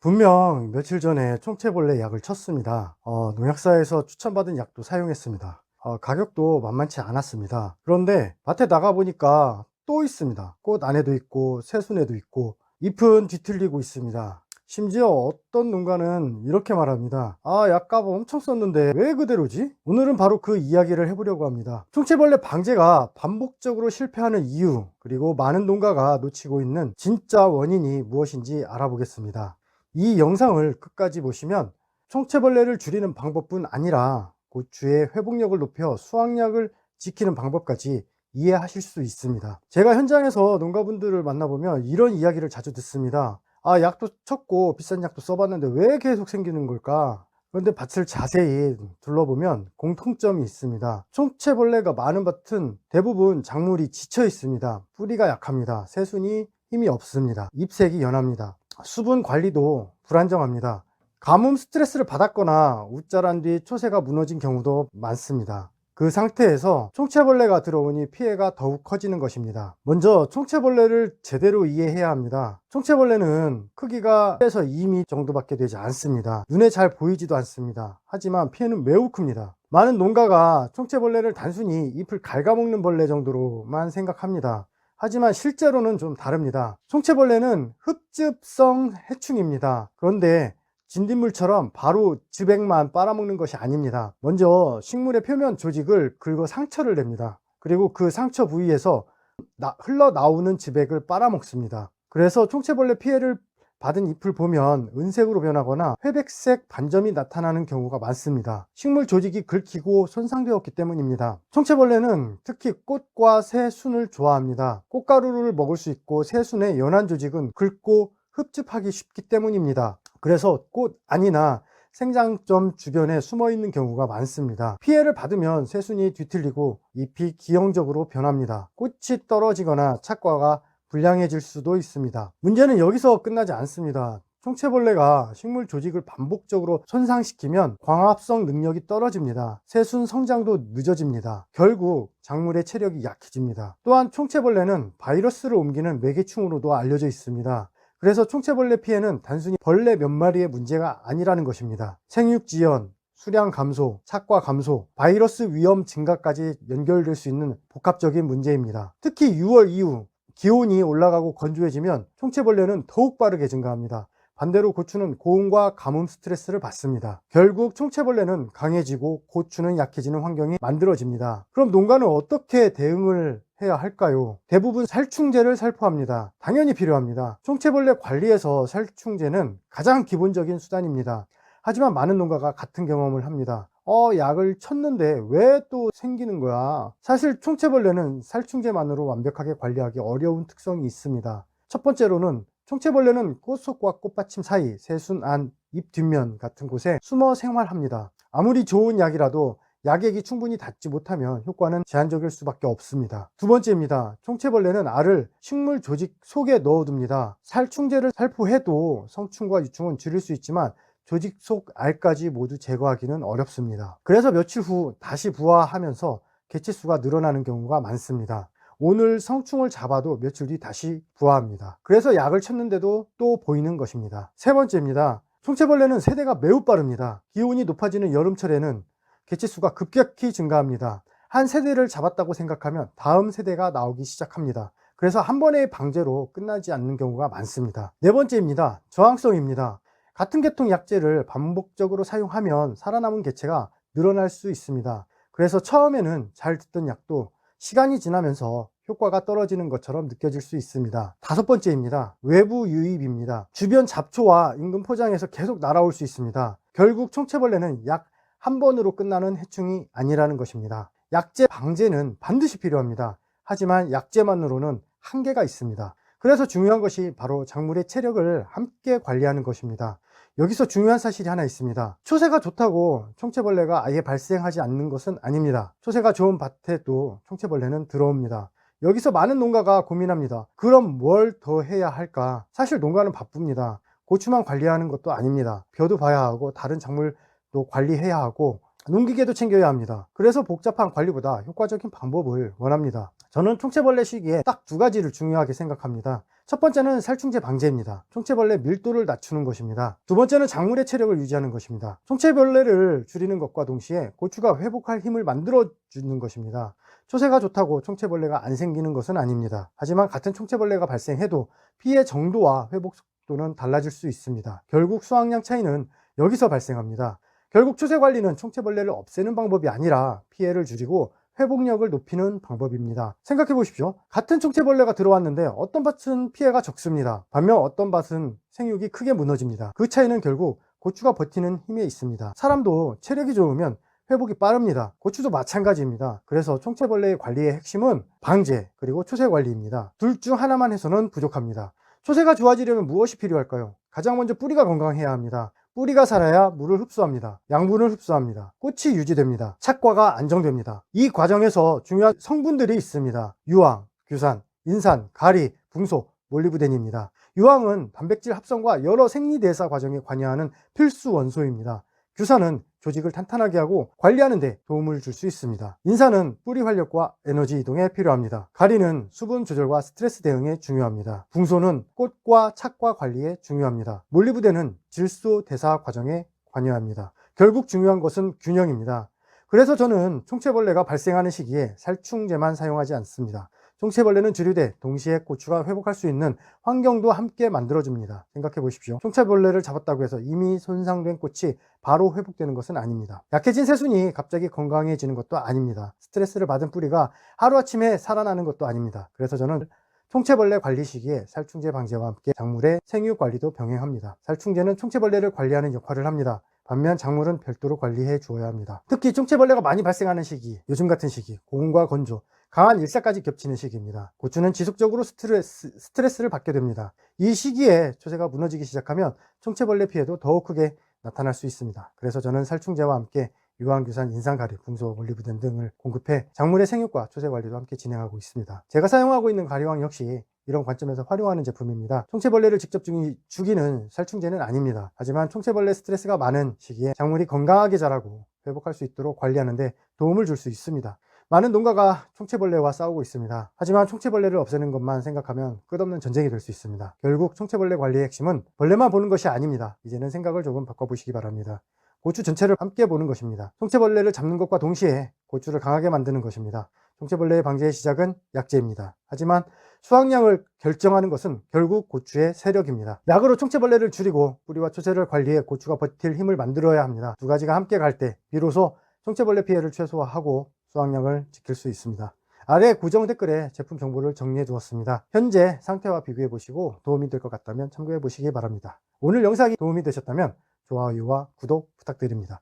분명 며칠 전에 총체벌레 약을 쳤습니다. 농약사에서 추천받은 약도 사용했습니다. 가격도 만만치 않았습니다. 그런데 밭에 나가보니까 또 있습니다. 꽃 안에도 있고 새순에도 있고 잎은 뒤틀리고 있습니다. 심지어 어떤 농가는 이렇게 말합니다. 약값 엄청 썼는데 왜 그대로지? 오늘은 바로 그 이야기를 해보려고 합니다. 총체벌레 방제가 반복적으로 실패하는 이유, 그리고 많은 농가가 놓치고 있는 진짜 원인이 무엇인지 알아보겠습니다. 이 영상을 끝까지 보시면 총체벌레를 줄이는 방법뿐 아니라 고추의 회복력을 높여 수확량을 지키는 방법까지 이해하실 수 있습니다. 제가 현장에서 농가분들을 만나보면 이런 이야기를 자주 듣습니다. 약도 쳤고 비싼 약도 써봤는데 왜 계속 생기는 걸까? 그런데 밭을 자세히 둘러보면 공통점이 있습니다. 총체벌레가 많은 밭은 대부분 작물이 지쳐 있습니다. 뿌리가 약합니다. 새순이 힘이 없습니다. 잎색이 연합니다. 수분 관리도 불안정합니다. 가뭄 스트레스를 받았거나 웃자란 뒤 초세가 무너진 경우도 많습니다. 그 상태에서 총체벌레가 들어오니 피해가 더욱 커지는 것입니다. 먼저 총체벌레를 제대로 이해해야 합니다. 총체벌레는 크기가 1에서 2mm 정도밖에 되지 않습니다. 눈에 잘 보이지도 않습니다. 하지만 피해는 매우 큽니다. 많은 농가가 총체벌레를 단순히 잎을 갉아먹는 벌레 정도로만 생각합니다. 하지만 실제로는 좀 다릅니다. 총체벌레는 흡즙성 해충입니다. 그런데 진딧물처럼 바로 즙액만 빨아먹는 것이 아닙니다. 먼저 식물의 표면 조직을 긁어 상처를 냅니다. 그리고 그 상처 부위에서 흘러나오는 즙액을 빨아먹습니다. 그래서 총체벌레 피해를 받은 잎을 보면 은색으로 변하거나 회백색 반점이 나타나는 경우가 많습니다. 식물 조직이 긁히고 손상되었기 때문입니다. 총체벌레는 특히 꽃과 새순을 좋아합니다. 꽃가루를 먹을 수 있고 새순의 연한 조직은 긁고 흡집하기 쉽기 때문입니다. 그래서 꽃 안이나 생장점 주변에 숨어 있는 경우가 많습니다. 피해를 받으면 새순이 뒤틀리고 잎이 기형적으로 변합니다. 꽃이 떨어지거나 착과가 불량해질 수도 있습니다. 문제는 여기서 끝나지 않습니다. 총체벌레가 식물 조직을 반복적으로 손상시키면 광합성 능력이 떨어집니다. 새순 성장도 늦어집니다. 결국 작물의 체력이 약해집니다. 또한 총체벌레는 바이러스를 옮기는 매개충으로도 알려져 있습니다. 그래서 총체벌레 피해는 단순히 벌레 몇 마리의 문제가 아니라는 것입니다. 생육지연, 수량 감소, 착과 감소, 바이러스 위험 증가까지 연결될 수 있는 복합적인 문제입니다. 특히 6월 이후 기온이 올라가고 건조해지면 총체벌레는 더욱 빠르게 증가합니다. 반대로 고추는 고온과 가뭄 스트레스를 받습니다. 결국 총체벌레는 강해지고 고추는 약해지는 환경이 만들어집니다. 그럼 농가는 어떻게 대응을 해야 할까요? 대부분 살충제를 살포합니다. 당연히 필요합니다. 총체벌레 관리에서 살충제는 가장 기본적인 수단입니다. 하지만 많은 농가가 같은 경험을 합니다. 약을 쳤는데 왜 또 생기는 거야? 사실 총체벌레는 살충제만으로 완벽하게 관리하기 어려운 특성이 있습니다. 첫 번째로는 총체벌레는 꽃속과 꽃받침 사이, 새순 안, 잎 뒷면 같은 곳에 숨어 생활합니다. 아무리 좋은 약이라도 약액이 충분히 닿지 못하면 효과는 제한적일 수밖에 없습니다. 두 번째입니다. 총체벌레는 알을 식물 조직 속에 넣어둡니다. 살충제를 살포해도 성충과 유충은 줄일 수 있지만 조직 속 알까지 모두 제거하기는 어렵습니다. 그래서 며칠 후 다시 부화하면서 개체수가 늘어나는 경우가 많습니다. 오늘 성충을 잡아도 며칠 뒤 다시 부화합니다. 그래서 약을 쳤는데도 또 보이는 것입니다. 세 번째입니다. 총체벌레는 세대가 매우 빠릅니다. 기온이 높아지는 여름철에는 개체수가 급격히 증가합니다. 한 세대를 잡았다고 생각하면 다음 세대가 나오기 시작합니다. 그래서 한 번의 방제로 끝나지 않는 경우가 많습니다. 네 번째입니다. 저항성입니다. 같은 계통 약제를 반복적으로 사용하면 살아남은 개체가 늘어날 수 있습니다. 그래서 처음에는 잘 듣던 약도 시간이 지나면서 효과가 떨어지는 것처럼 느껴질 수 있습니다. 다섯 번째입니다. 외부 유입입니다. 주변 잡초와 인근 포장에서 계속 날아올 수 있습니다. 결국 총체벌레는 약 한 번으로 끝나는 해충이 아니라는 것입니다. 약제 방제는 반드시 필요합니다. 하지만 약제만으로는 한계가 있습니다. 그래서 중요한 것이 바로 작물의 체력을 함께 관리하는 것입니다. 여기서 중요한 사실이 하나 있습니다. 초세가 좋다고 총체벌레가 아예 발생하지 않는 것은 아닙니다. 초세가 좋은 밭에도 총체벌레는 들어옵니다. 여기서 많은 농가가 고민합니다. 그럼 뭘 더 해야 할까? 사실 농가는 바쁩니다. 고추만 관리하는 것도 아닙니다. 벼도 봐야 하고 다른 작물도 관리해야 하고 농기계도 챙겨야 합니다. 그래서 복잡한 관리보다 효과적인 방법을 원합니다. 저는 총체벌레 시기에 딱 두 가지를 중요하게 생각합니다. 첫 번째는 살충제 방제입니다. 총체벌레 밀도를 낮추는 것입니다. 두 번째는 작물의 체력을 유지하는 것입니다. 총체벌레를 줄이는 것과 동시에 고추가 회복할 힘을 만들어 주는 것입니다. 초세가 좋다고 총체벌레가 안 생기는 것은 아닙니다. 하지만 같은 총체벌레가 발생해도 피해 정도와 회복 속도는 달라질 수 있습니다. 결국 수확량 차이는 여기서 발생합니다. 결국 초세 관리는 총체벌레를 없애는 방법이 아니라 피해를 줄이고 회복력을 높이는 방법입니다. 생각해 보십시오. 같은 총체벌레가 들어왔는데 어떤 밭은 피해가 적습니다. 반면 어떤 밭은 생육이 크게 무너집니다. 그 차이는 결국 고추가 버티는 힘에 있습니다. 사람도 체력이 좋으면 회복이 빠릅니다. 고추도 마찬가지입니다. 그래서 총체벌레 관리의 핵심은 방제 그리고 초세 관리입니다. 둘 중 하나만 해서는 부족합니다. 초세가 좋아지려면 무엇이 필요할까요? 가장 먼저 뿌리가 건강해야 합니다. 뿌리가 살아야 물을 흡수합니다. 양분을 흡수합니다. 꽃이 유지됩니다. 착과가 안정됩니다. 이 과정에서 중요한 성분들이 있습니다. 유황, 규산, 인산, 가리, 붕소, 몰리브덴입니다. 유황은 단백질 합성과 여러 생리대사 과정에 관여하는 필수 원소입니다. 규산은 조직을 탄탄하게 하고 관리하는 데 도움을 줄 수 있습니다. 인산은 뿌리 활력과 에너지 이동에 필요합니다. 가리는 수분 조절과 스트레스 대응에 중요합니다. 붕소는 꽃과 착과 관리에 중요합니다. 몰리브덴은 질소 대사 과정에 관여합니다. 결국 중요한 것은 균형입니다. 그래서 저는 총체벌레가 발생하는 시기에 살충제만 사용하지 않습니다. 총체벌레는 주류돼 동시에 고추가 회복할 수 있는 환경도 함께 만들어줍니다. 생각해 보십시오. 총체벌레를 잡았다고 해서 이미 손상된 꽃이 바로 회복되는 것은 아닙니다. 약해진 새순이 갑자기 건강해지는 것도 아닙니다. 스트레스를 받은 뿌리가 하루아침에 살아나는 것도 아닙니다. 그래서 저는 총체벌레 관리 시기에 살충제 방제와 함께 작물의 생육 관리도 병행합니다. 살충제는 총체벌레를 관리하는 역할을 합니다. 반면 작물은 별도로 관리해 주어야 합니다. 특히 총체벌레가 많이 발생하는 시기, 요즘 같은 시기, 고온과 건조, 강한 일사까지 겹치는 시기입니다. 고추는 지속적으로 스트레스를 받게 됩니다. 이 시기에 초세가 무너지기 시작하면 총체벌레 피해도 더욱 크게 나타날 수 있습니다. 그래서 저는 살충제와 함께 유황규산, 인산가리, 붕소, 몰리브덴 등을 공급해 작물의 생육과 초세 관리도 함께 진행하고 있습니다. 제가 사용하고 있는 가리황 역시 이런 관점에서 활용하는 제품입니다. 총체벌레를 직접 죽이는 살충제는 아닙니다. 하지만 총체벌레 스트레스가 많은 시기에 작물이 건강하게 자라고 회복할 수 있도록 관리하는 데 도움을 줄 수 있습니다. 많은 농가가 총체벌레와 싸우고 있습니다. 하지만 총체벌레를 없애는 것만 생각하면 끝없는 전쟁이 될 수 있습니다. 결국 총체벌레 관리의 핵심은 벌레만 보는 것이 아닙니다. 이제는 생각을 조금 바꿔보시기 바랍니다. 고추 전체를 함께 보는 것입니다. 총체벌레를 잡는 것과 동시에 고추를 강하게 만드는 것입니다. 총체벌레의 방제의 시작은 약제입니다. 하지만 수확량을 결정하는 것은 결국 고추의 세력입니다. 약으로 총체벌레를 줄이고 뿌리와 초세를 관리해 고추가 버틸 힘을 만들어야 합니다. 두 가지가 함께 갈 때 비로소 총체벌레 피해를 최소화하고 수확량을 지킬 수 있습니다. 아래 고정 댓글에 제품 정보를 정리해 두었습니다. 현재 상태와 비교해 보시고 도움이 될 것 같다면 참고해 보시기 바랍니다. 오늘 영상이 도움이 되셨다면 좋아요와 구독 부탁드립니다.